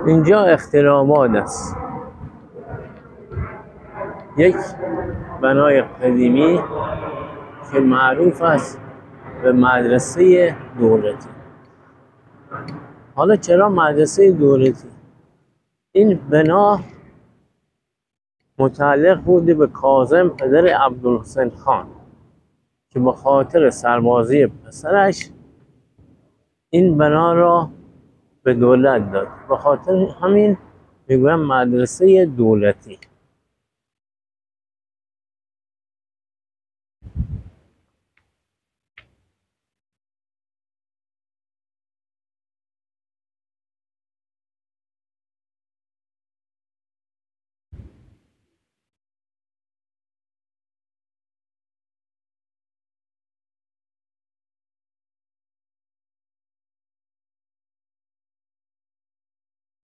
اینجا اخترآباد است، یک بنای قدیمی که معروف است به مدرسه دولتی. حالا چرا مدرسه دولتی؟ این بنا متعلق بوده به کاظم پدر عبدالحسین خان که به خاطر سربازی پسرش این بنا را به دولت داد. به خاطر همین میگویم مدرسه دولتی.